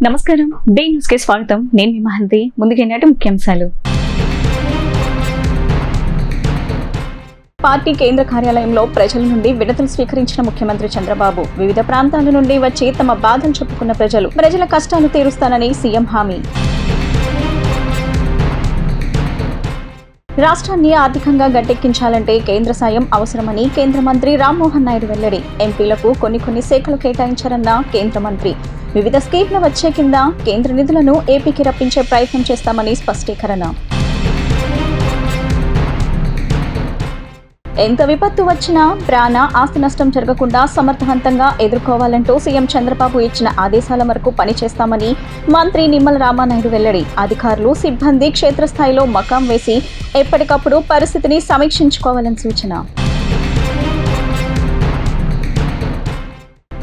నమస్కారం day news కి స్వాగతం. నేను మీ మహంతి. ముందుగా ముఖ్యాంశాలు. పార్టీ కేంద్ర కార్యాలయంలో ప్రజల నుండి వినతులు స్వీకరించిన ముఖ్యమంత్రి చంద్రబాబు వివిధ ప్రాంతాల నుండి వచ్చి తమ బాధలు చెప్పుకున్న ప్రజల కష్టాలు తీరుస్తానని సీఎం హామీ. రాష్ట్రాన్ని ఆర్థికంగా గట్టెక్కించాలంటే కేంద్ర సాయం అవసరమని కేంద్ర మంత్రి రామ్మోహన్ నాయుడు వెల్లడి. ఎంపీలకు కొన్ని శాఖలు కేటాయించారన్న కేంద్ర మంత్రి. వివిధ స్కీమ్ల వచ్చే కింద కేంద్ర నిధులను ఏపీకి రప్పించే ప్రయత్నం చేస్తామని స్పష్టీకరణ. ఎంత విపత్తు వచ్చినా ప్రాణ ఆస్తి నష్టం జరగకుండా సమర్థవంతంగా ఎదుర్కోవాలంటూ సీఎం చంద్రబాబు ఇచ్చిన ఆదేశాల మేరకు పనిచేస్తామని మంత్రి నిమ్మల రామానాయుడు వెల్లడి. అధికారులు సిబ్బంది క్షేత్రస్థాయిలో మకాం వేసి ఎప్పటికప్పుడు పరిస్థితిని సమీక్షించుకోవాలని సూచన.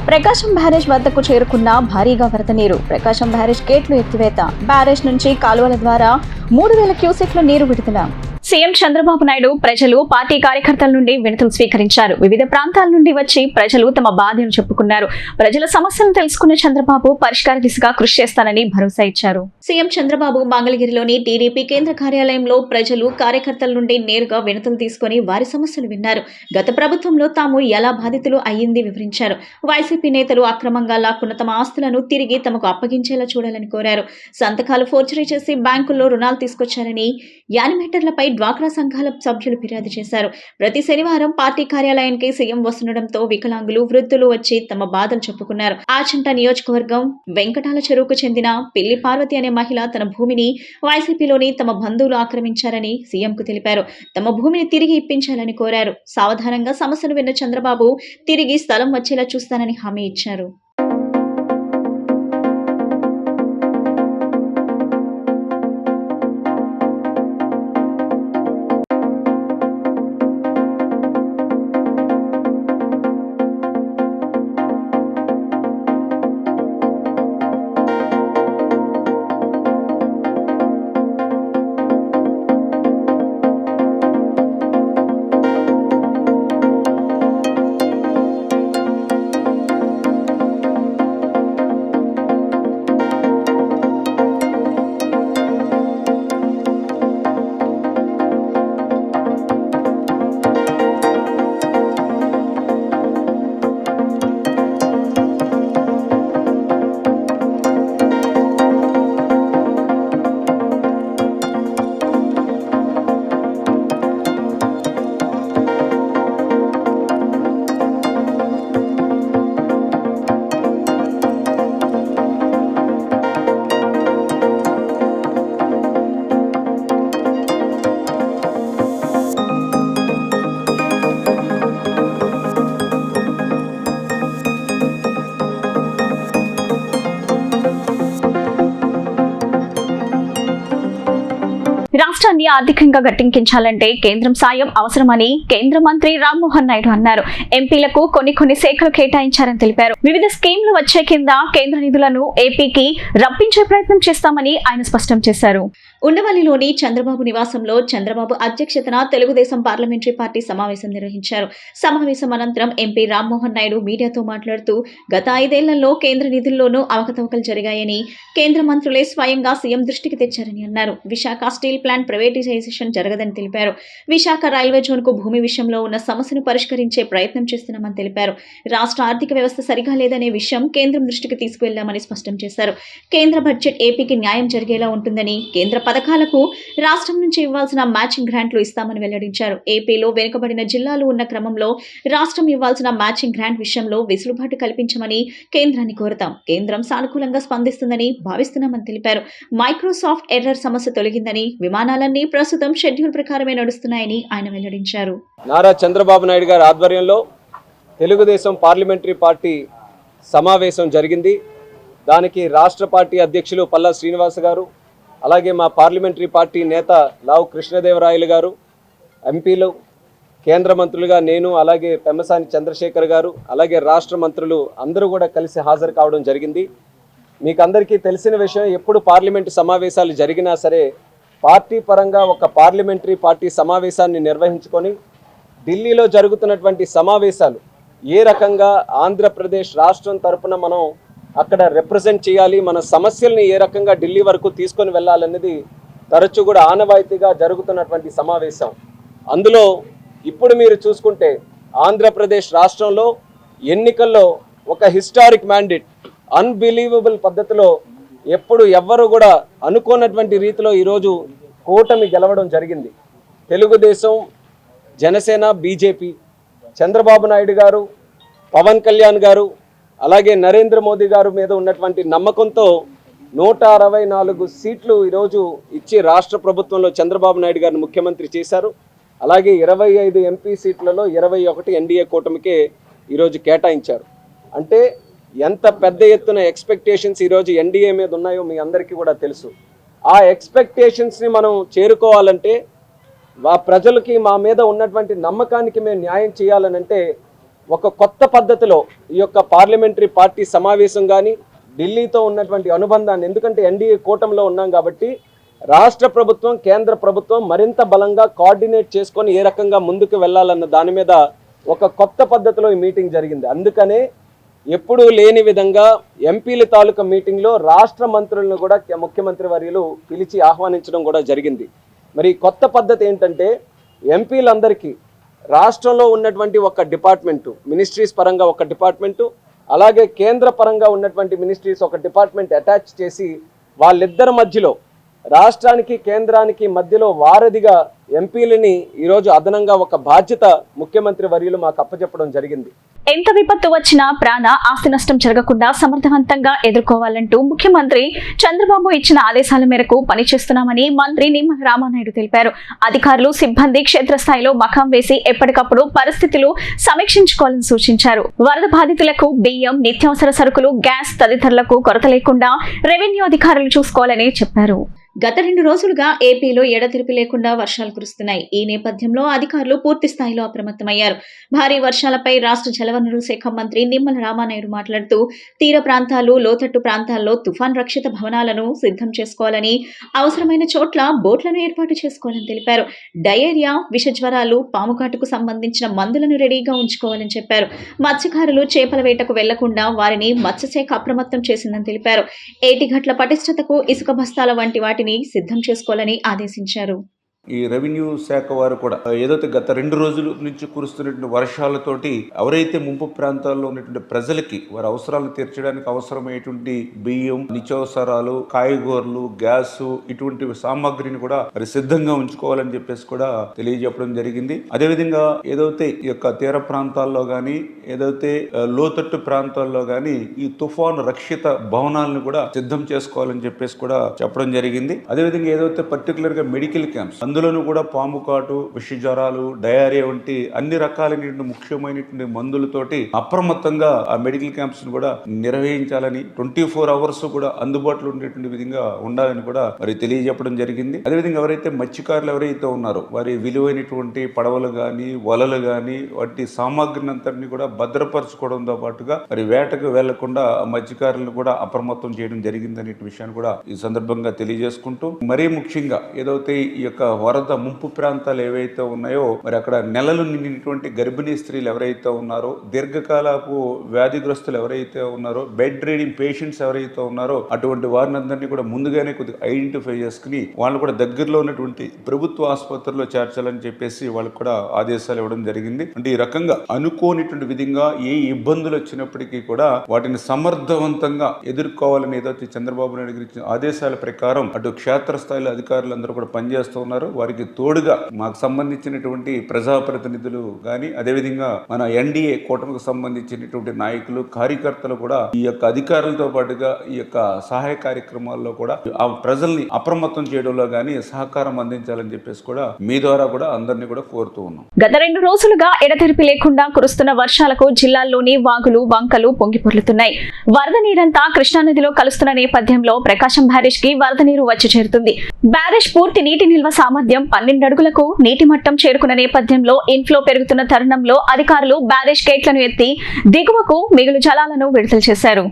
ప్రకాశం బ్యారేజ్ వద్దకు చేరుకున్న భారీగా వరద నీరు. ప్రకాశం బ్యారేజ్ గేట్లు ఎత్తివేత. బ్యారేజ్ నుంచి కాలువల ద్వారా 3000 క్యూసెక్ల నీరు విడుదల. సీఎం చంద్రబాబు నాయుడు ప్రజలు పార్టీ కార్యకర్తల నుండి వినతులు స్వీకరించారు. వివిధ ప్రాంతాల నుండి వచ్చి ప్రజలు తమ బాధను చెప్పుకున్నారు. ప్రజల సమస్యలను తెలుసుకున్న చంద్రబాబు పరిష్కార దిశగా కృషి చేస్తానని భరోసా ఇచ్చారు. సీఎం చంద్రబాబు మంగళగిరిలోని టీడీపీ కేంద్ర కార్యాలయంలో ప్రజలు కార్యకర్తల నుండి నేరుగా వినతులు తీసుకుని వారి సమస్యలు విన్నారు. గత ప్రభుత్వంలో తాము ఎలా బాధితులు అయ్యింది వివరించారు. వైసీపీ నేతలు అక్రమంగా లాక్కున్న తమ ఆస్తులను తిరిగి తమకు అప్పగించేలా చూడాలని కోరారు. సంతకాలు ఫోర్జరీ చేసి బ్యాంకుల్లో రుణాలు తీసుకొచ్చారని యానిమేటర్లపై డ్వాక్రా సంఘాల సభ్యులు ఫిర్యాదు చేశారు. ప్రతి శనివారం పార్టీ కార్యాలయానికి సీఎం వస్తుండటంతో వికలాంగులు, వృద్ధులు వచ్చి తమ బాధలు చెప్పుకున్నారు. ఆచంట నియోజకవర్గం వెంకటాల చెరువుకు చెందిన పిల్లి పార్వతి అనే మహిళ తన భూమిని వైసీపీలోని తమ బంధువులు ఆక్రమించారని సీఎంకు తెలిపారు. తమ భూమిని తిరిగి ఇప్పించాలని కోరారు. సావధానంగా సమస్యను విన్న చంద్రబాబు తిరిగి స్థలం వచ్చేలా చూస్తానని హామీ ఇచ్చారు. రాష్ట్రాన్ని ఆర్థికంగా గట్టెక్కించాలంటే కేంద్రం సాయం అవసరమని కేంద్ర మంత్రి రామ్మోహన్ నాయుడు అన్నారు. ఎంపీలకు కొన్ని శాఖలు కేటాయించారని తెలిపారు. వివిధ స్కీమ్లు వచ్చే కింద కేంద్ర నిధులను ఏపీకి రప్పించే ప్రయత్నం చేస్తామని ఆయన స్పష్టం చేశారు. ఉండవల్లిలోని చంద్రబాబు నివాసంలో చంద్రబాబు అధ్యక్షతన తెలుగుదేశం పార్లమెంటరీ పార్టీ సమావేశం నిర్వహించారు. సమావేశం అనంతరం ఎంపీ రామ్మోహన్ నాయుడు మీడియాతో మాట్లాడుతూ గత 5 ఏళ్లలో కేంద్ర నిధుల్లోనూ అవకతవకలు జరిగాయని కేంద్ర మంత్రులే స్వయంగా సీఎం దృష్టికి తెచ్చారని అన్నారు. విశాఖ స్టీల్ ప్లాంట్ ప్రైవేటైజేషన్ జరగదని తెలిపారు. విశాఖ రైల్వే జోన్ కు భూమి విషయంలో ఉన్న సమస్యను పరిష్కరించే ప్రయత్నం చేస్తున్నామని తెలిపారు. రాష్ట్ర ఆర్థిక వ్యవస్థ సరిగా లేదనే విషయం కేంద్రం దృష్టికి తీసుకువెళ్లామని స్పష్టం చేశారు. కేంద్ర బడ్జెట్ ఏపీకి న్యాయం జరిగేలా ఉంటుందని, కేంద్ర పథకాలకు రాష్ట్రం నుంచి ఇవ్వాల్సిన మ్యాచింగ్ గ్రాంట్లు ఇస్తామని వెల్లడించారు. ఏపీలో వెనుకబడిన జిల్లాలు ఉన్న క్రమంలో రాష్ట్రం ఇవ్వాల్సిన మ్యాచింగ్ గ్రాంట్ విషయంలో వెసులుబాటు కల్పించమని కేంద్రాన్ని కోరతాం. కేంద్రం సానుకూలంగా స్పందిస్తుందని భావిస్తున్నామని తెలిపారు. మైక్రోసాఫ్ట్ ఎర్రర్ సమస్య తొలగిందని, విమానాలన్నీ ప్రస్తుతం షెడ్యూల్ ప్రకారమే నడుస్తున్నాయని ఆయన వెల్లడించారు. నారా చంద్రబాబు నాయుడు గారి ఆధ్వర్యంలో తెలుగుదేశం పార్లమెంటరీ పార్టీ సమావేశం జరిగింది. దానికి రాష్ట్ర పార్టీ అధ్యక్షులు పల్లా శ్రీనివాస్ గారు, అలాగే మా పార్లమెంటరీ పార్టీ నేత లావు కృష్ణదేవరాయలు గారు, ఎంపీలు, కేంద్ర మంత్రులుగా నేను, అలాగే పెమ్మసాని చంద్రశేఖర్ గారు, అలాగే రాష్ట్ర మంత్రులు అందరూ కూడా కలిసి హాజరు కావడం జరిగింది. మీకు అందరికీ తెలిసిన విషయం, ఎప్పుడు పార్లమెంటు సమావేశాలు జరిగినా సరే పార్టీ పరంగా ఒక పార్లమెంటరీ పార్టీ సమావేశాన్ని నిర్వహించుకొని ఢిల్లీలో జరుగుతున్నటువంటి సమావేశాలు ఏ రకంగా ఆంధ్రప్రదేశ్ రాష్ట్రం తరపున మనం అక్కడ రిప్రజెంట్ చేయాలి, మన సమస్యల్ని ఏ రకంగా ఢిల్లీ వరకు తీసుకొని వెళ్ళాలనేది తరచూ కూడా ఆనవాయితీగా జరుగుతున్నటువంటి సమావేశం. అందులో ఇప్పుడు మీరు చూసుకుంటే ఆంధ్రప్రదేశ్ రాష్ట్రంలో ఎన్నికల్లో ఒక హిస్టారిక్ మ్యాండేట్, అన్బిలీవబుల్ పద్ధతిలో ఎప్పుడు ఎవ్వరు కూడా అనుకోనటువంటి రీతిలో ఈరోజు కూటమి గెలవడం జరిగింది. తెలుగుదేశం, జనసేన, బీజేపీ, చంద్రబాబు నాయుడు గారు, పవన్ కళ్యాణ్ గారు, అలాగే నరేంద్ర మోదీ గారు మీద ఉన్నటువంటి నమ్మకంతో 164 సీట్లు ఈరోజు ఇచ్చి రాష్ట్ర ప్రభుత్వంలో చంద్రబాబు నాయుడు గారిని ముఖ్యమంత్రి చేశారు. అలాగే 25 ఎంపీ సీట్లలో 21 ఎన్డీఏ కూటమికే ఈరోజు కేటాయించారు. అంటే ఎంత పెద్ద ఎత్తున ఎక్స్పెక్టేషన్స్ ఈరోజు ఎన్డీఏ మీద ఉన్నాయో మీ అందరికీ కూడా తెలుసు. ఆ ఎక్స్పెక్టేషన్స్ని మనం చేరుకోవాలంటే, ప్రజలకి మా మీద ఉన్నటువంటి నమ్మకానికి మేము న్యాయం చేయాలనంటే ఒక కొత్త పద్ధతిలో ఈ యొక్క పార్లమెంటరీ పార్టీ సమావేశం కానీ ఢిల్లీతో ఉన్నటువంటి అనుబంధాన్ని, ఎందుకంటే ఎన్డీఏ కూటమిలో ఉన్నాం కాబట్టి రాష్ట్ర ప్రభుత్వం, కేంద్ర ప్రభుత్వం మరింత బలంగా కోఆర్డినేట్ చేసుకొని ఏ రకంగా ముందుకు వెళ్ళాలన్న దాని మీద ఒక కొత్త పద్ధతిలో ఈ మీటింగ్ జరిగింది. అందుకనే ఎప్పుడూ లేని విధంగా ఎంపీల తాలూకా మీటింగ్లో రాష్ట్ర మంత్రులను కూడా ముఖ్యమంత్రి వర్యులు పిలిచి ఆహ్వానించడం కూడా జరిగింది. మరి కొత్త పద్ధతి ఏంటంటే ఎంపీలందరికీ రాష్ట్రంలో ఉన్నటువంటి ఒక డిపార్ట్మెంటు, మినిస్ట్రీస్ పరంగా ఒక డిపార్ట్మెంటు, అలాగే కేంద్ర పరంగా ఉన్నటువంటి మినిస్ట్రీస్ ఒక డిపార్ట్మెంట్ అటాచ్ చేసి వాళ్ళిద్దరి మధ్యలో, రాష్ట్రానికి కేంద్రానికి మధ్యలో వారధిగా ఎంపీలని ఈరోజు అదనంగా ఒక బాధ్యత ముఖ్యమంత్రి వర్యులు మాకు అప్పచెప్పడం జరిగింది. ఎంత విపత్తు వచ్చినా ప్రాణ ఆస్తి నష్టం జరగకుండా సమర్థవంతంగా ఎదుర్కోవాలంటూ ముఖ్యమంత్రి చంద్రబాబు ఇచ్చిన ఆదేశాల మేరకు పనిచేస్తున్నామని మంత్రి నిమ్మల రామానాయుడు తెలిపారు. అధికారులు, సిబ్బంది క్షేత్రస్థాయిలో మకాం వేసి ఎప్పటికప్పుడు పరిస్థితులు సమీక్షించుకోవాలని సూచించారు. వరద బాధితులకు బియ్యం, నిత్యావసర సరుకులు, గ్యాస్ తదితరులకు కొరత లేకుండా రెవెన్యూ అధికారులు చూసుకోవాలని చెప్పారు. గత 2 రోజులుగా ఏపీలో ఎడతెరిపి లేకుండా వర్షాలు కురుస్తున్నాయి. ఈ నేపథ్యంలో అధికారులు పూర్తి స్థాయిలో అప్రమత్తమయ్యారు. భారీ వర్షాలపై రాష్ట్ర జలవనరుల శాఖ మంత్రి నిమ్మల రామానాయుడు మాట్లాడుతూ తీర ప్రాంతాలు, లోతట్టు ప్రాంతాల్లో తుఫాన్ రక్షిత భవనాలను సిద్ధం చేసుకోవాలని, అవసరమైన చోట్ల బోట్లను ఏర్పాటు చేసుకోవాలని తెలిపారు. డయేరియా, విషజ్వరాలు, పాముకాటుకు సంబంధించిన మందులను రెడీగా ఉంచుకోవాలని చెప్పారు. మత్స్యకారులు చేపల వేటకు వెళ్లకుండా వారిని మత్స్యశాఖ అప్రమత్తం చేసిందని తెలిపారు. ఏటిగట్ల పటిష్టతకు ఇసుక బస్తాల వంటి వాటిని సిద్ధం చేసుకోవాలని ఆదేశించారు. ఈ రెవెన్యూ శాఖ వారు కూడా ఏదైతే గత 2 రోజుల నుంచి కురుస్తున్నటువంటి వర్షాలతోటి ఎవరైతే ముంపు ప్రాంతాల్లో ఉన్నటువంటి ప్రజలకి వారి అవసరాలను తీర్చడానికి అవసరమైనటువంటి బియ్యం, నిత్యావసరాలు, కాయగూరలు, గ్యాస్ ఇటువంటి సామాగ్రిని కూడా మరి సిద్ధంగా ఉంచుకోవాలని చెప్పేసి కూడా తెలియజెప్పడం జరిగింది. అదేవిధంగా ఏదైతే ఈ యొక్క తీర ప్రాంతాల్లో కానీ, ఏదైతే లోతట్టు ప్రాంతాల్లో కానీ ఈ తుఫాను రక్షిత భవనాలను కూడా సిద్ధం చేసుకోవాలని చెప్పేసి కూడా చెప్పడం జరిగింది. అదేవిధంగా ఏదైతే పర్టికులర్ గా మెడికల్ క్యాంప్స్, అందులోనూ కూడా పాము కాటు, విషజ్వరాలు, డయేరియా వంటి అన్ని రకాలైనటువంటి ముఖ్యమైనటువంటి మందులతోటి అప్రమత్తంగా ఆ మెడికల్ క్యాంప్స్ ను కూడా నిర్వహించాలని, 24 అవర్స్ కూడా అందుబాటులో ఉండేటువంటి విధంగా ఉండాలని కూడా మరి తెలియజెప్పడం జరిగింది. అదేవిధంగా ఎవరైతే మత్స్యకారులు ఎవరైతే ఉన్నారో వారి విలువైనటువంటి పడవలు గాని, వలలు గాని వాటి సామాగ్రిని అంతటిని కూడా భద్రపరచుకోవడంతో పాటుగా మరి వేటకు వెళ్లకుండా మత్స్యకారులను కూడా అప్రమత్తం చేయడం జరిగిందనే విషయాన్ని కూడా ఈ సందర్భంగా తెలియజేసుకుంటూ, మరీ ముఖ్యంగా ఏదైతే ఈ యొక్క వరద ముంపు ప్రాంతాలు ఏవైతే ఉన్నాయో మరి అక్కడ నెలలు నిండినటువంటి గర్భిణీ స్త్రీలు ఎవరైతే ఉన్నారో, దీర్ఘకాలపు వ్యాధిగ్రస్తులు ఎవరైతే ఉన్నారో, బెడ్ రీడింగ్ పేషెంట్స్ ఎవరైతే ఉన్నారో అటువంటి వారిని అందరినీ కూడా ముందుగానే కొద్దిగా ఐడెంటిఫై చేసుకుని వాళ్ళు కూడా దగ్గరలో ఉన్నటువంటి ప్రభుత్వ ఆసుపత్రుల్లో చేర్చాలని చెప్పేసి వాళ్ళకి కూడా ఆదేశాలు ఇవ్వడం జరిగింది. అంటే ఈ రకంగా అనుకోనిటువంటి విధంగా ఏ ఇబ్బందులు వచ్చినప్పటికీ కూడా వాటిని సమర్థవంతంగా ఎదుర్కోవాలని ఏదైతే చంద్రబాబు నాయుడు గారి ఇచ్చిన ఆదేశాల ప్రకారం అటు క్షేత్రస్థాయిలో అధికారులు అందరూ కూడా పనిచేస్తూ ఉన్నారు. వారికి తోడుగా మాకు సంబంధించినటువంటి ప్రజాప్రతినిధులు కానీ, అదేవిధంగా మన ఎన్డీఏ కూటమికి సంబంధించినటువంటి నాయకులు, కార్యకర్తలు కూడా ఈ యొక్క అధికారులతో పాటుగా ఈ యొక్క సహాయ కార్యక్రమాల్లో కూడా ఆ ప్రజల్ని అప్రమత్తం చేయడంలో గానీ సహకారం అందించాలని చెప్పేసి కూడా మీ ద్వారా కూడా అందరినీ కూడా కోరుతూ ఉన్నాం. గత 2 రోజులుగా ఎడతెరిపి లేకుండా కురుస్తున్న వర్షాలకు జిల్లాల్లోని వాగులు, వంకలు పొంగి పొర్లుతున్నాయి. వరద నీరంతా కృష్ణానదిలో కలుస్తున్న నేపథ్యంలో ప్రకాశం బ్యారేజ్ కి వరద నీరు వచ్చి చేరుతుంది. బ్యారేజ్ పూర్తి నీటి నిల్వ సామర్థ్యం 12 అడుగులకు నీటి మట్టం చేరుకున్న నేపథ్యంలో ఇన్ఫ్లో పెరుగుతున్న తరుణంలో అధికారులు బ్యారేజ్ గేట్లను ఎత్తి దిగువకు మిగులు జలాలను విడుదల చేశారు.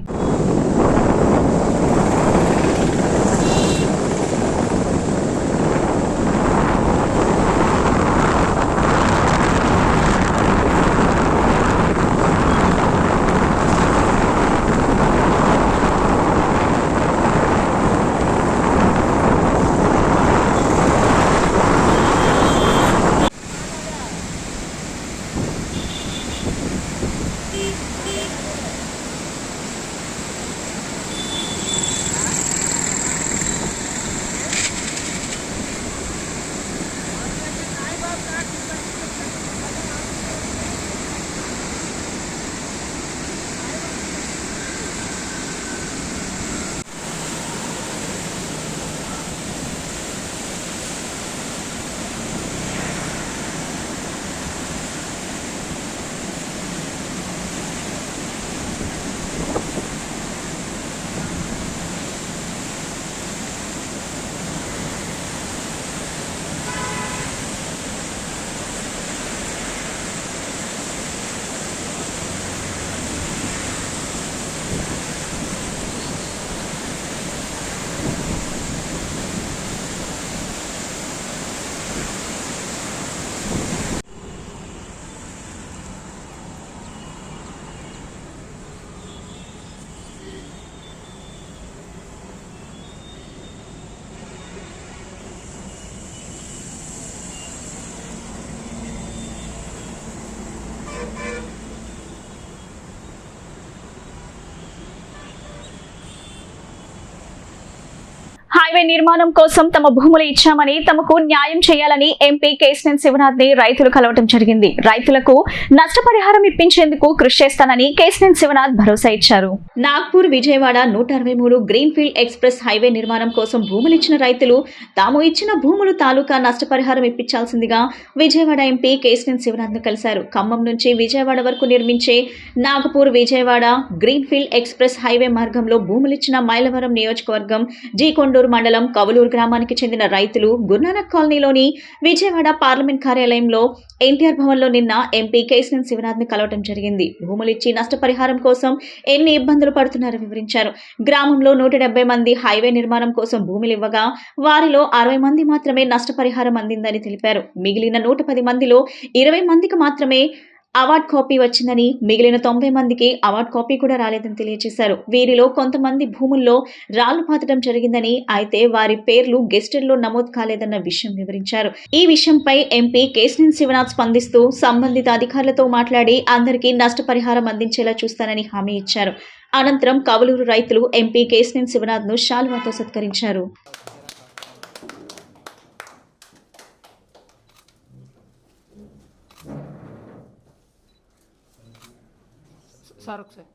హైవే నిర్మాణం కోసం తమ భూములు ఇచ్చామని తమకు న్యాయం చేయాలని ఎంపీ కేశినేని శివనాథ్ ని రైతులు కలవటం జరిగింది. రైతులకు నష్టపరిహారం ఇప్పించేందుకు కృషి చేస్తానని కేశినేని శివనాథ్ భరోసా ఇచ్చారు. Nagpur Vijayawada 163 green field express highway నిర్మాణం కోసం భూములు ఇచ్చిన రైతులు తాము ఇచ్చిన భూములు తాలూకా నష్టపరిహారం ఇప్పించాల్సిందిగా విజయవాడ ఎంపీ కేశినేని శివనాథ్ ను కలిశారు. ఖమ్మం నుంచి విజయవాడ వరకు నిర్మించే Nagpur Vijayawada green field express highway మార్గంలో భూములిచ్చిన మైలవరం నియోజకవర్గం జీకొండూరు మండలం కవులూరు గ్రామానికి చెందిన రైతులు గురునానక్ కాలనీలోని విజయవాడ పార్లమెంట్ కార్యాలయంలో ఎన్టీఆర్ భవన్ లో నిన్న ఎంపీ కేశినేని శివనాథ్ ని కలవటం జరిగింది. భూములిచ్చి నష్టపరిహారం కోసం ఎన్ని ఇబ్బందులు పడుతున్నారో వివరించారు. గ్రామంలో 170 మంది హైవే నిర్మాణం కోసం భూములు ఇవ్వగా వారిలో 60 మంది మాత్రమే నష్టపరిహారం అందిందని తెలిపారు. మిగిలిన 110 మందిలో 20 మందికి మాత్రమే అవార్డ్ కాపీ వచ్చిందని, మిగిలిన 90 మందికి అవార్డ్ కాపీ కూడా రాలేదని తెలియజేశారు. వీరిలో కొంతమంది భూముల్లో రాళ్లు పాతడం జరిగిందని, అయితే వారి పేర్లు గెస్టెడ్లో నమోదు కాలేదన్న విషయం వివరించారు. ఈ విషయంపై ఎంపీ కేశినేని శివనాథ్ స్పందిస్తూ సంబంధిత అధికారులతో మాట్లాడి అందరికీ నష్టపరిహారం అందించేలా చూస్తానని హామీ ఇచ్చారు. అనంతరం కవులూరు రైతులు ఎంపీ కేశినేని శివనాథ్ ను శాలువాతో సత్కరించారు. సార్ ఒకసారి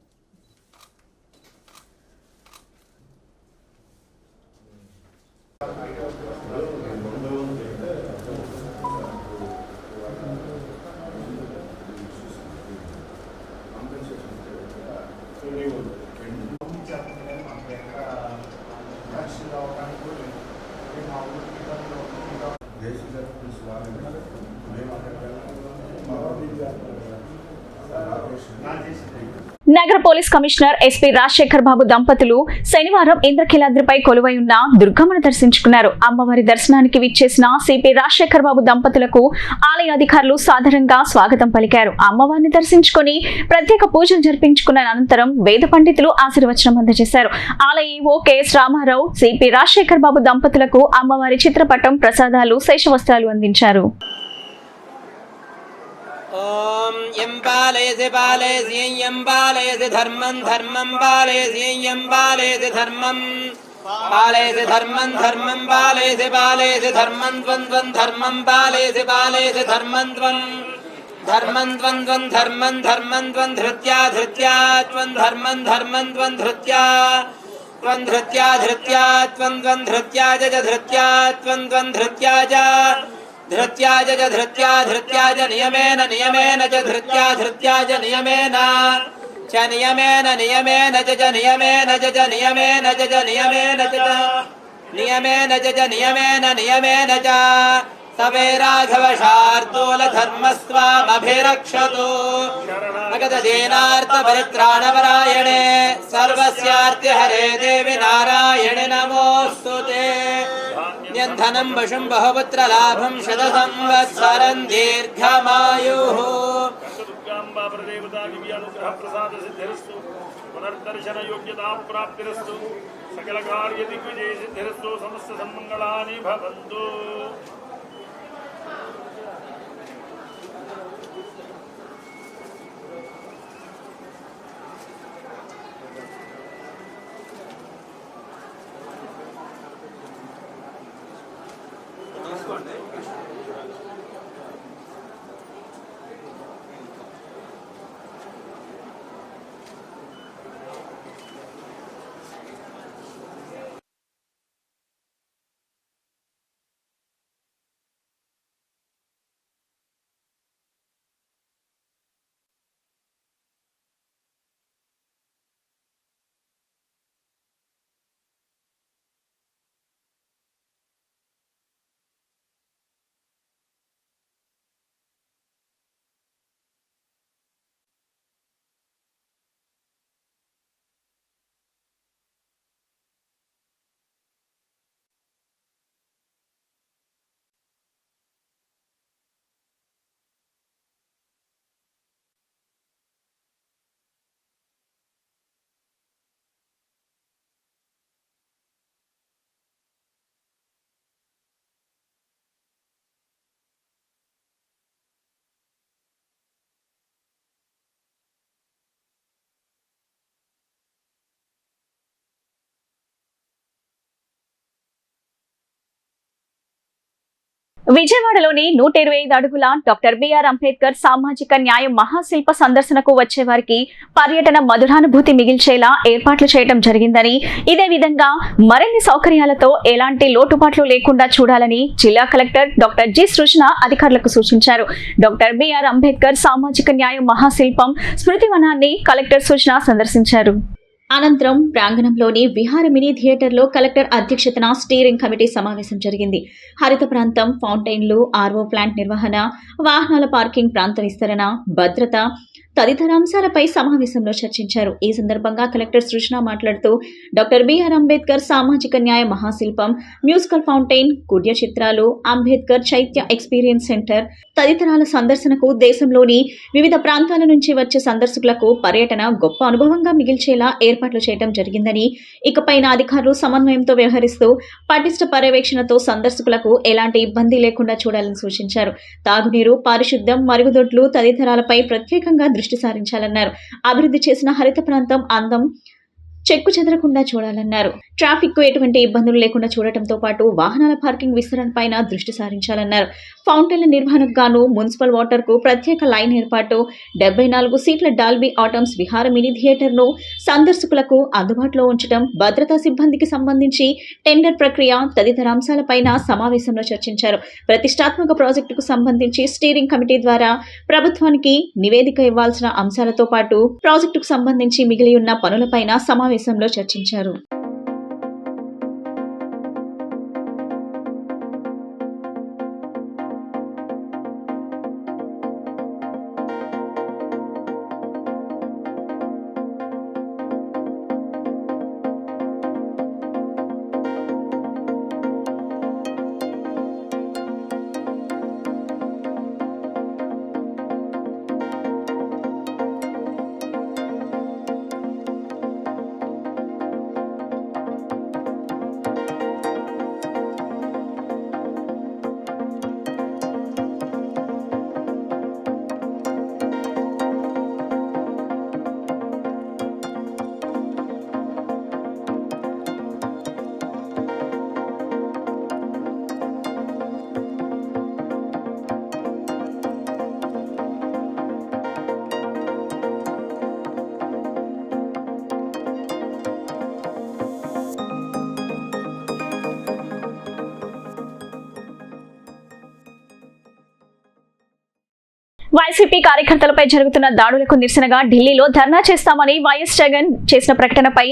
నగర పోలీస్ కమిషనర్ ఎస్పీ రాజశేఖర్ బాబు దంపతులు శనివారం ఇంద్రకీలాద్రిపై కొలువై ఉన్న దుర్గమ్మను దర్శించుకున్నారు. అమ్మవారి దర్శనానికి విచ్చేసిన సిపి రాజశేఖర్ బాబు దంపతులకు ఆలయ అధికారులు సాదరంగా స్వాగతం పలికారు. అమ్మవారిని దర్శించుకుని ప్రత్యేక పూజలు జరిపించుకున్న అనంతరం వేద పండితులు ఆశీర్వచనం అందజేశారు. ఆలయ EO KS Ramarao CP Rajasekhar Babu దంపతులకు అమ్మవారి చిత్రపటం, ప్రసాదాలు, శేషవస్త్రాలు అందించారు. ओम यं पालयसि पालयसि यं पालयसि धर्मं धर्मं पालयसि यं पालयसि धर्मं पालयसि धर्मं धर्मं पालयसि पालयसि धर्मं त्वं त्वं धर्मं पालयसि पालयसि धर्मं त्वं धर्मं त्वं त्वं धर्मं धर्मं त्वं धृत्या धृत्या त्वं धर्मं धर्मं त्वं धृत्या धृत्या त्वं त्वं धृत्या च धृत्या त्वं त्वं धृत्या च धृत्या च नियमेन नियमेन च धृत्या च नियमेन च नियमेन नियमेन च नियमेन च नियमेन च नियमेन च नियमेन च नियमेन नियमेन च सवे राघव शार्दूल धर्मस्वामभिरक्षतु अगतदीनार्थ परित्राणपरायणे सर्वस्यार्ति हरे देवि नारायणे नमोऽस्तुते धनं वशं बहुपुत्र लाभं शतसंवत्सरं दीर्घमायुः पुनर्दर्शन योग्यता प्राप्तिरस्तु सकल कार्य दिग्विजय सिद्धिरस्तु समस्त सन्मंगलानि भवन्तु। విజయవాడలోని 125 అడుగుల డాక్టర్ బిఆర్ అంబేద్కర్ సామాజిక న్యాయ మహాశిల్ప సందర్శనకు వచ్చే వారికి పర్యటన మధురానుభూతి మిగిల్చేలా ఏర్పాట్లు చేయడం జరిగిందని, ఇదే విధంగా మరిన్ని సౌకర్యాలతో ఎలాంటి లోటుపాట్లు లేకుండా చూడాలని జిల్లా కలెక్టర్ డాక్టర్ జి సృజన అధికారులకు సూచించారు. డాక్టర్ బిఆర్ అంబేద్కర్ సామాజిక న్యాయ మహాశిల్పం స్మృతివనాన్ని కలెక్టర్ సృజన సందర్శించారు. అనంతరం ప్రాంగణంలోని విహార మినీ థియేటర్లో కలెక్టర్ అధ్యక్షతన స్టీరింగ్ కమిటీ సమావేశం జరిగింది. హరిత ప్రాంతం, ఫౌంటైన్లు, ఆర్ఓ ప్లాంట్ నిర్వహణ, వాహనాల పార్కింగ్ ప్రాంత విస్తరణ, భద్రత తదితర అంశాలపై సమావేశంలో చర్చించారు. ఈ సందర్భంగా కలెక్టర్ సృజన మాట్లాడుతూ డాక్టర్ బిఆర్ అంబేద్కర్ సామాజిక న్యాయ మహాశిల్పం, మ్యూజికల్ ఫౌంటైన్, కుడ్య చిత్రాలు, అంబేద్కర్ చైత్య ఎక్స్పీరియన్స్ సెంటర్ తదితరాల సందర్శనకు దేశంలోని వివిధ ప్రాంతాల నుంచి వచ్చే సందర్శకులకు పర్యటన గొప్ప అనుభవంగా మిగిల్చేలా ఏర్పాట్లు చేయడం జరిగిందని, ఇకపైన అధికారులు సమన్వయంతో వ్యవహరిస్తూ పటిష్ట పర్యవేక్షణతో సందర్శకులకు ఎలాంటి ఇబ్బంది లేకుండా చూడాలని సూచించారు. తాగునీరు, పారిశుద్ధ్యం, మరుగుదొడ్లు తదితరాలపై ప్రత్యేకంగా దృష్టి సారించాలన్నారు. అభివృద్ధి చేసిన హరిత ప్రాంతం అందం చెక్కు చెదరకుండా చూడాలన్నారు. ట్రాఫిక్ కు ఎటువంటి ఇబ్బందులు లేకుండా చూడటంతో పాటు వాహనాల పార్కింగ్ విస్తరణ పైన దృష్టి సారించాలన్నారు. ఫౌంటైన్ల నిర్వహణకు గాను మున్సిపల్ వాటర్ కు ప్రత్యేక లైన్ ఏర్పాటు, 74 సీట్ల డాల్బీ ఆటమ్స్ విహార మినీ థియేటర్ ను సందర్శకులకు అందుబాటులో ఉంచడం, భద్రతా సిబ్బందికి సంబంధించి టెండర్ ప్రక్రియ తదితర అంశాలపైన సమావేశంలో చర్చించారు. ప్రతిష్టాత్మక ప్రాజెక్టుకు సంబంధించి స్టీరింగ్ కమిటీ ద్వారా ప్రభుత్వానికి నివేదిక ఇవ్వాల్సిన అంశాలతో పాటు ప్రాజెక్టుకు సంబంధించి మిగిలి ఉన్న పనులపైన సమావేశంలో చర్చించారు. వైసీపీ కార్యకర్తలపై జరుగుతున్న దాడులకు నిరసనగా ఢిల్లీలో ధర్నా చేస్తామని వైఎస్ జగన్ చేసిన ప్రకటనపై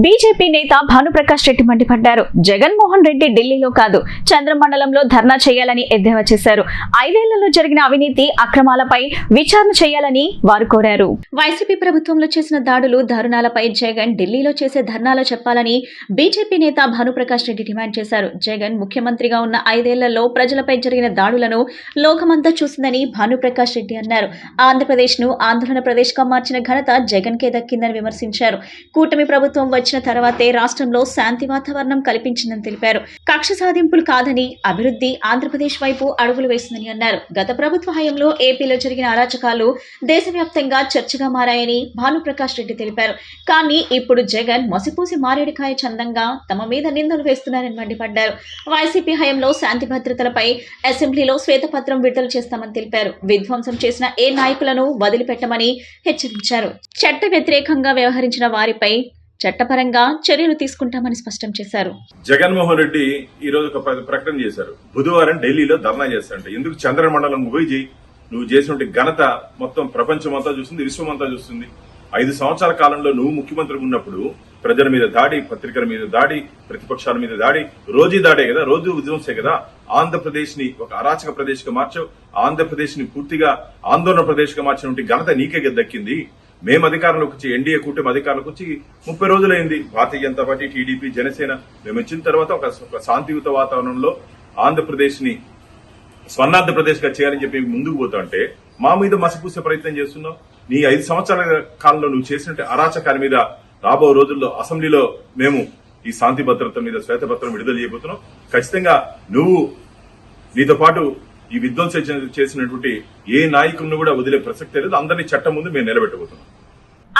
బీజేపీ నేత భానుప్రకాష్ రెడ్డి మండిపడ్డారు. జగన్మోహన్ రెడ్డి ఢిల్లీలో కాదు, చంద్రమండలంలో ధర్నా చేయాలని ఎద్దేవా చేశారు. 5 ఏళ్లలో జరిగిన అవినీతి అక్రమాలపై విచారణ చేయాలని వారు కోరారు. వైసీపీ ప్రభుత్వంలో చేసిన దాడులు, దారుణాలపై జగన్ ఢిల్లీలో చేసే ధర్నాలో చెప్పాలని బీజేపీ నేత భానుప్రకాష్ రెడ్డి డిమాండ్ చేశారు. జగన్ ముఖ్యమంత్రిగా ఉన్న 5 ఏళ్లలో ప్రజలపై జరిగిన దాడులను లోకమంతా చూసిందని భానుప్రకాష్ రెడ్డి అన్నారు. ఆంధ్రప్రదేశ్ ను ఆందోళన ప్రదేశ్ గా మార్చిన ఘనత జగన్ కే దక్కిందని విమర్శించారు. కూటమి ప్రభుత్వం వచ్చిన తర్వాతే రాష్ట్రంలో శాంతి వాతావరణం కల్పించిందని తెలిపారు. కక్ష సాధింపులు కాదని అభివృద్ధి ఆంధ్రప్రదేశ్ వైపు అడుగులు వేసిందని అన్నారు. గత ప్రభుత్వ హయాంలో ఏపీలో జరిగిన అరాచకాలు దేశవ్యాప్తంగా చర్చగా మారాయని భానుప్రకాష్ రెడ్డి తెలిపారు. కానీ ఇప్పుడు జగన్ మసిపూసి మారేడుకాయ చందంగా తమ మీద నిందలు వేస్తున్నారని మండిపడ్డారు. వైసీపీ హయాంలో శాంతి భద్రతలపై అసెంబ్లీలో శ్వేతపత్రం విడుదల చేస్తామని తెలిపారు. విధ్వంసం చేసిన ఏ నాయకులను వదిలిపెట్టమని హెచ్చరించారు. చట్ట వ్యతిరేకంగా వ్యవహరించిన వారిపై చట్టపరంగా చర్యలు తీసుకుంటామని స్పష్టం చేశారు. జగన్మోహన్ రెడ్డి ఈ రోజు ఒక ప్రకటన చేశారు. బుధవారం ఢిల్లీలో ధర్నా చేస్తారంట. ఎందుకు? చంద్రమండలం పోయి నువ్వు చేసినటువంటి ఘనత మొత్తం ప్రపంచం అంతా చూస్తుంది, విశ్వం అంతా చూస్తుంది. 5 సంవత్సరాల కాలంలో నువ్వు ముఖ్యమంత్రి ఉన్నప్పుడు ప్రజల మీద దాడి, పత్రికల మీద దాడి, ప్రతిపక్షాల మీద దాడి, రోజు దాడే కదా, రోజు విధ్వంసే కదా. ఆంధ్రప్రదేశ్ ని ఒక అరాచక ప్రదేశ్ గా మార్చావు. ఆంధ్రప్రదేశ్ ని పూర్తిగా ఆందోళన ప్రదేశ్ గా మార్చినటువంటి ఘనత నీకే దక్కింది. మేము అధికారంలోకి వచ్చి, ఎన్డీఏ కూటమి అధికారంలోకి వచ్చి 30 రోజులైంది. భారతీయ జనతా పార్టీ, టీడీపీ, జనసేన మేము వచ్చిన తర్వాత ఒక శాంతియుత వాతావరణంలో ఆంధ్రప్రదేశ్ ని స్వర్ణాంధ్రప్రదేశ్ గా చేయాలని చెప్పి ముందుకు పోతా అంటే మా మీద మసిపూసే ప్రయత్నం చేస్తున్నావు. నీ 5 సంవత్సరాల కాలంలో నువ్వు చేసినట్టు అరాచకాల మీద రాబో రోజుల్లో అసెంబ్లీలో మేము ఈ శాంతి భద్రత మీద శ్వేతపత్రం విడుదల చేయబోతున్నాం. ఖచ్చితంగా నువ్వు నీతో పాటు ఈ విధ్వంసం చేసినటువంటి ఏ నాయకులను కూడా వదిలే ప్రసక్తే లేదు. అందరినీ చట్టం ముందు మేము నిలబెట్టబోతున్నాం.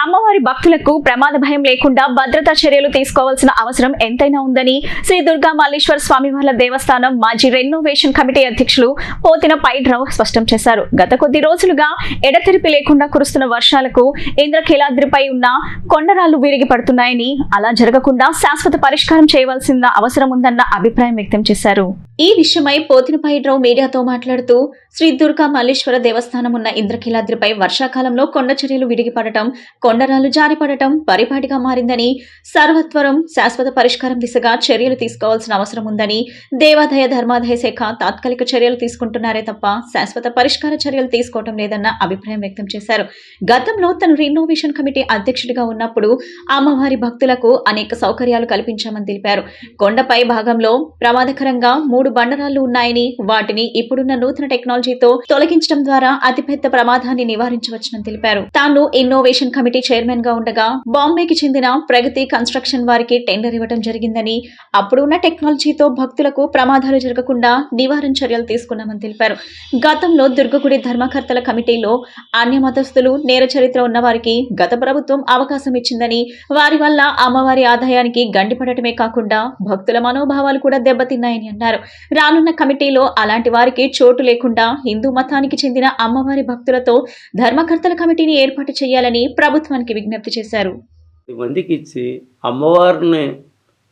అమ్మవారి భక్తులకు ప్రమాద భయం లేకుండా భద్రతా చర్యలు తీసుకోవాల్సిన అవసరం ఎంతైనా ఉందని శ్రీ దుర్గా మల్లేశ్వర స్వామివార్ల దేవస్థానం మాజీ రెనోవేషన్ కమిటీ అధ్యక్షులు పోతిన పైడ్రావు స్పష్టం చేశారు. గత కొద్ది రోజులుగా ఎడతెరిపి లేకుండా కురుస్తున్న వర్షాలకు ఇంద్రకీలాద్రిపై ఉన్న కొండరాళ్లు విరిగి పడుతున్నాయని, అలా జరగకుండా శాశ్వత పరిష్కారం చేయవలసిన అవసరం ఉందన్న అభిప్రాయం వ్యక్తం చేశారు. ఈ విషయమై పోతిన పైడ్రావు మీడియాతో మాట్లాడుతూ శ్రీ దుర్గా మల్లేశ్వర దేవస్థానం ఉన్న ఇంద్రకీలాద్రిపై వర్షాకాలంలో కొండ చర్యలు విరిగిపడటం, కొండరాళ్లు జారిపడటం పరిపాటిగా మారిందని, సర్వత్వరం శాశ్వత పరిష్కారం దిశగా చర్యలు తీసుకోవాల్సిన అవసరం ఉందని, దేవాదాయ ధర్మాదాయ శాఖ తాత్కాలిక చర్యలు తీసుకుంటున్నారే తప్ప శాశ్వత పరిష్కార చర్యలు తీసుకోవటం లేదన్న అభిప్రాయం వ్యక్తం చేశారు. గతంలో తను రినోవేషన్ కమిటీ అధ్యక్షుడిగా ఉన్నప్పుడు అమ్మవారి భక్తులకు అనేక సౌకర్యాలు కల్పించామని తెలిపారు. కొండపై భాగంలో ప్రమాదకరంగా 3 బండరాళ్లు ఉన్నాయని, వాటిని ఇప్పుడున్న నూతన టెక్నాలజీతో తొలగించడం ద్వారా అతిపెద్ద ప్రమాదాన్ని నివారించవచ్చునని తెలిపారు. తాను ఇన్నోవేషన్ కమిటీ చైర్మన్ గా ఉండగా బాంబేకి చెందిన ప్రగతి కన్స్ట్రక్షన్ వారికి టెండర్ ఇవ్వడం జరిగిందని, అప్పుడున్న టెక్నాలజీతో భక్తులకు ప్రమాదాలు జరగకుండా నివారణ చర్యలు తీసుకున్నామని తెలిపారు. గతంలో దుర్గగుడి ధర్మకర్తల కమిటీలో అన్య మతస్థులు, నేర చరిత్ర ఉన్న వారికి గత ప్రభుత్వం అవకాశం ఇచ్చిందని, వారి వల్ల అమ్మవారి ఆదాయానికి గండిపడటమే కాకుండా భక్తుల మనోభావాలు కూడా దెబ్బతిన్నాయని అన్నారు. రానున్న కమిటీలో అలాంటి వారికి చోటు లేకుండా హిందూ మతానికి చెందిన అమ్మవారి భక్తులతో ధర్మకర్తల కమిటీని ఏర్పాటు చేయాలని ప్రభుత్వానికి విజ్ఞప్తి చేశారు. మందికి ఇచ్చి అమ్మవారిని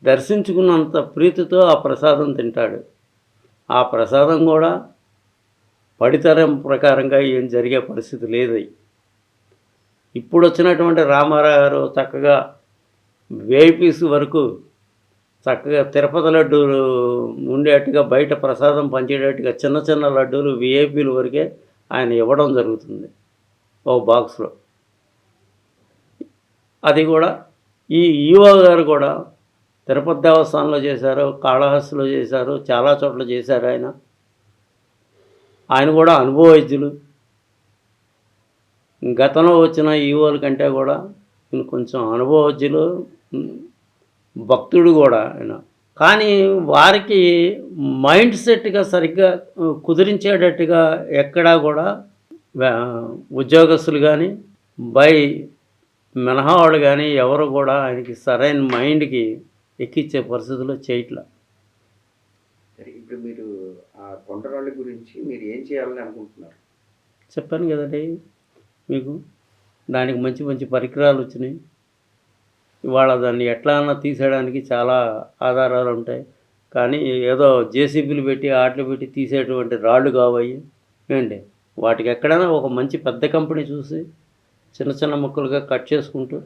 దర్శించుకున్నంత ప్రీతితో ఆ ప్రసాదం తింటాడు. ఆ ప్రసాదం కూడా పడితరం ప్రకారంగా ఏం జరిగే పరిస్థితి లేదు. ఇప్పుడు వచ్చినటువంటి రామారావు గారు చక్కగా వేపీస్ వరకు చక్కగా తిరుపతి లడ్డూలు ఉండేట్టుగా, బయట ప్రసాదం పంచేటట్టుగా చిన్న చిన్న లడ్డూలు విఐపీల వరకే ఆయన ఇవ్వడం జరుగుతుంది ఒక బాక్స్లో. అది కూడా ఈ ఈవో గారు కూడా తిరుపతి దేవస్థానంలో చేశారు, కాళహస్తిలో చేశారు, చాలా చోట్ల చేశారు. ఆయన కూడా అనుభవజ్ఞులు. గతంలో వచ్చిన ఈవోల కంటే కూడా కొంచెం అనుభవజ్ఞులు, భక్తుడు కూడా ఆయన. కానీ వారికి మైండ్ సెట్గా సరిగ్గా కుదిరించేటట్టుగా ఎక్కడా కూడా ఉద్యోగస్తులు కానీ మినహావాళ్ళు కానీ ఎవరు కూడా ఆయనకి సరైన మైండ్కి ఎక్కించే పరిస్థితుల్లో చేయట్లా. ఇప్పుడు మీరు ఆ కొండరాళ్ళ గురించి మీరు ఏం చేయాలని అనుకుంటున్నారు? చెప్పాను కదండి మీకు, దానికి మంచి మంచి పరికరాలు వచ్చినాయి. ఇవాళ దాన్ని ఎట్లా అన్నా తీసేయడానికి చాలా ఆధారాలు ఉంటాయి. కానీ ఏదో జేసీబీలు పెట్టి ఆటలు పెట్టి తీసేటువంటి రాళ్ళు కావయ్యి ఏంటి, వాటికి ఎక్కడైనా ఒక మంచి పెద్ద కంపెనీ చూసి చిన్న చిన్న ముక్కలుగా కట్ చేసుకుంటూ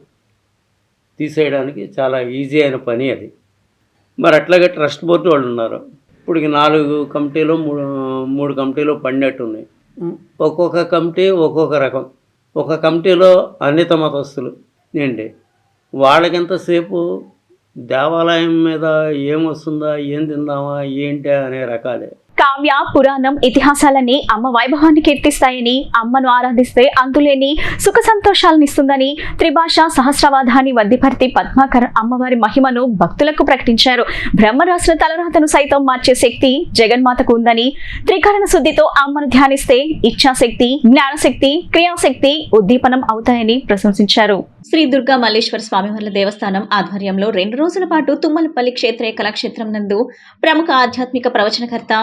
తీసేయడానికి చాలా ఈజీ అయిన పని అది. మరి అట్లాగే ట్రస్ట్ బోర్డు వాళ్ళు ఉన్నారు. ఇప్పటికి 4 కమిటీలు 3 కమిటీలు పడినట్టున్నాయి. ఒక్కొక్క కమిటీ ఒక్కొక్క రకం. ఒక కమిటీలో అన్నిత మతస్థులు ఏంటి, వాళ్ళకింతసేపు దేవాలయం మీద ఏమొస్తుందా, ఏం తిందామా, ఏంటి అనే రకాలే. కావ్య, పురాణం, ఇతిహాసాలన్నీ అమ్మ వైభవాన్ని కీర్తిస్తాయని, అమ్మను ఆరాధిస్తే అంతులేని సుఖ సంతోషాలను ఇస్తుందని త్రిభాష సహస్రవాదాన్ని వద్దిపర్తి పద్మాకర్ అమ్మవారి మహిమను భక్తులకు ప్రకటించారు. బ్రహ్మరాసుల తలరాతను సైతం మార్చే శక్తి జగన్మాతకు ఉందని, త్రికరణ శుద్ధితో అమ్మను ధ్యానిస్తే ఇచ్ఛాశక్తి, జ్ఞానశక్తి, క్రియాశక్తి ఉద్దీపనం అవుతాయని ప్రశంసించారు. శ్రీ దుర్గా మల్లేశ్వర స్వామివార్ల దేవస్థానం ఆధ్వర్యంలో 2 రోజుల పాటు తుమ్మలపల్లి క్షేత్రయ కళాక్షేత్రం నందు ప్రముఖ ఆధ్యాత్మిక ప్రవచనకర్త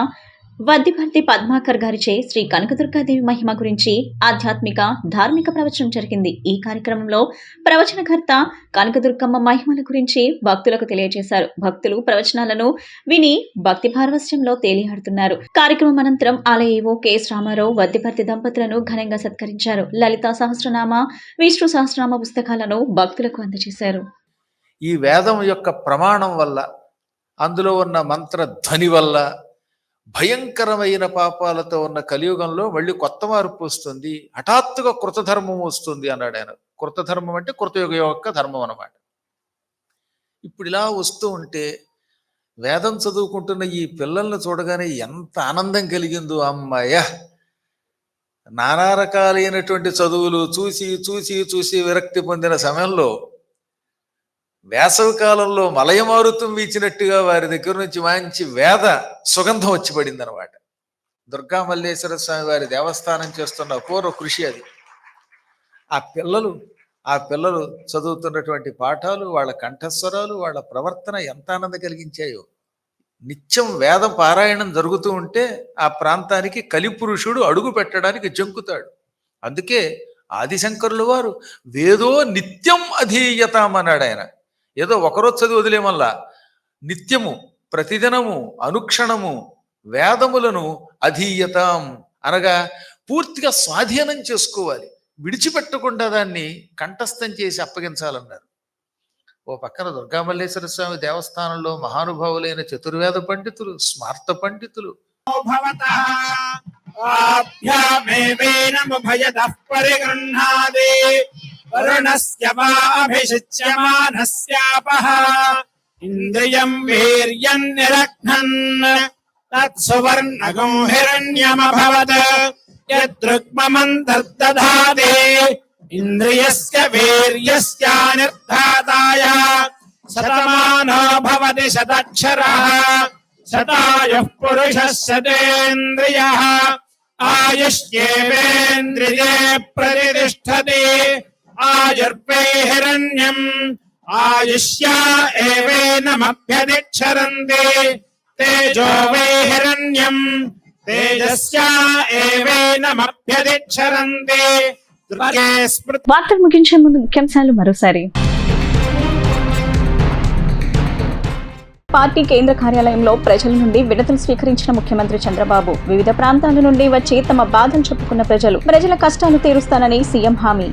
వద్దిపర్తి పద్మాకర్ గారిచే శ్రీ కనకదుర్గాదేవి మహిమ గురించి ఆధ్యాత్మిక ధార్మిక ప్రవచనం జరిగింది. ఈ కార్యక్రమంలో ప్రవచనకర్త కనకదుర్గమ్మ మహిమల గురించి భక్తులకు తెలియజేశారు. భక్తులు ప్రవచనాలను విని భక్తి పారవస్యంలో తేలియాడుతున్నారు. కార్యక్రమం అనంతరం ఆలయ ఈవో కెఎస్ రామారావు వద్దిపర్తి దంపతులను ఘనంగా సత్కరించారు. లలితా సహస్రనామ, విష్ణు సహస్రనామ పుస్తకాలను భక్తులకు అందజేశారు. ఈ వేదం యొక్క ప్రమాణం వల్ల, అందులో ఉన్న మంత్ర ధ్వని వల్ల భయంకరమైన పాపాలతో ఉన్న కలియుగంలో మళ్ళీ కొత్త మార్పు వస్తుంది, హఠాత్తుగా కృతధర్మం వస్తుంది అన్నాడు ఆయన. కృతధర్మం అంటే కృతయుగ యొక్క ధర్మం అన్నమాట. ఇప్పుడు ఇలా వస్తూ ఉంటే వేదం చదువుకుంటున్న ఈ పిల్లల్ని చూడగానే ఎంత ఆనందం కలిగిందో. అమ్మాయ, నానా రకాలైనటువంటి చదువులు చూసి చూసి చూసి విరక్తి పొందిన సమయంలో వేసవి కాలంలో మలయమారుతం వీచినట్టుగా వారి దగ్గర నుంచి మంచి వేద సుగంధం వచ్చి పడింది అనమాట. దుర్గా మల్లేశ్వర స్వామి వారి దేవస్థానం చేస్తున్న అపూర్వ కృషి అది. ఆ పిల్లలు ఆ పిల్లలు చదువుతున్నటువంటి పాఠాలు, వాళ్ళ కంఠస్వరాలు, వాళ్ళ ప్రవర్తన ఎంత ఆనందం కలిగించాయో. నిత్యం వేద పారాయణం జరుగుతూ ఉంటే ఆ ప్రాంతానికి కలిపురుషుడు అడుగు పెట్టడానికి జంకుతాడు. అందుకే ఆదిశంకరులు వారు వేదో నిత్యం అధీయతాం అన్నాడు ఆయన. ఏదో ఒకరోజు చదివి వదిలేమల్లా, నిత్యము ప్రతిదినము అనుక్షణము వేదములను అధీయతాం అనగా పూర్తిగా స్వాధీనం చేసుకోవాలి, విడిచిపెట్టకుండా దాన్ని కంఠస్థం చేసి అప్పగించాలన్నారు. ఓ పక్కన దుర్గామల్లేశ్వర స్వామి దేవస్థానంలో మహానుభావులైన చతుర్వేద పండితులు, స్మార్త పండితులు ఇంద్రియం వీర్యం నిరఘ్నన్ తత్సువర్ణగం హిరణ్యమభవత్ యద్రుక్మమంతర్దధాతే ఇంద్రియస్య వీర్యస్యానిర్ధాతాయ శతమానో భవతి శతక్షరః శతాయుః పురుషः శతేంద్రియः ఆయుష్యేవేంద్రియే ప్రతిష్ఠతి ఆయుర్వై హిరణ్యం ఆయుష్యా ఏవేనమభ్యతిక్షరంతి తేజో వై హిరణ్యం తేజస్యా ఏవేనమభ్యతిక్షరంతి. వార్తలు ముగించే ముందు ముఖ్యాంశాలు మరోసారి. పార్టీ కేంద్ర కార్యాలయంలో ప్రజల నుండి విడతలు స్వీకరించిన ముఖ్యమంత్రి చంద్రబాబు. వివిధ ప్రాంతాల నుండి వచ్చి తమ బాధలు చెప్పుకున్న ప్రజల కష్టాలు తీరుస్తానని సీఎం హామీ.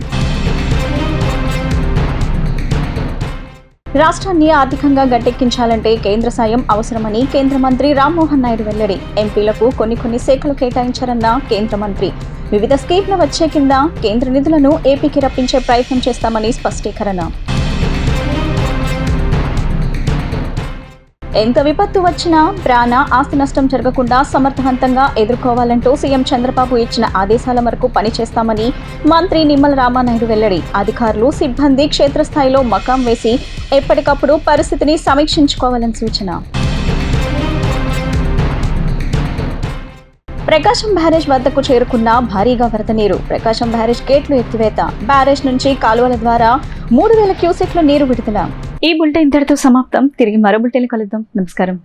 రాష్ట్రాన్ని ఆర్థికంగా గట్టెక్కించాలంటే కేంద్ర సాయం అవసరమని కేంద్ర మంత్రి రామ్మోహన్ నాయుడు వెల్లడి. ఎంపీలకు కొన్ని శాఖలు కేటాయించారన్న కేంద్ర మంత్రి. వివిధ స్కీమ్ల వచ్చే కింద కేంద్ర నిధులను ఏపీకి రప్పించే ప్రయత్నం చేస్తామని స్పష్టీకరణ. ఎంత విపత్తు వచ్చినా ప్రాణ ఆస్తి నష్టం జరగకుండా సమర్థవంతంగా ఎదుర్కోవాలంటూ సీఎం చంద్రబాబు ఇచ్చిన ఆదేశాల మేరకు పనిచేస్తామని మంత్రి నిమ్మల రామానాయుడు వెల్లడి. అధికారులు సిబ్బంది క్షేత్రస్థాయిలో మకాం వేసి ఎప్పటికప్పుడు పరిస్థితిని సమీక్షించుకోవాలని సూచన. ప్రకాశం బ్యారేజ్ వద్దకు చేరుకున్న భారీగా వరద నీరు. ప్రకాశం బ్యారేజ్ గేట్లు ఎత్తివేత. బ్యారేజ్ నుంచి కాలువల ద్వారా 3000 క్యూసెక్ల నీరు విడుదల. ఈ బులెటిన్ ఇంతటితో సమాప్తం. తిరిగి మరో బులెటిన్ కలుద్దాం. నమస్కారం.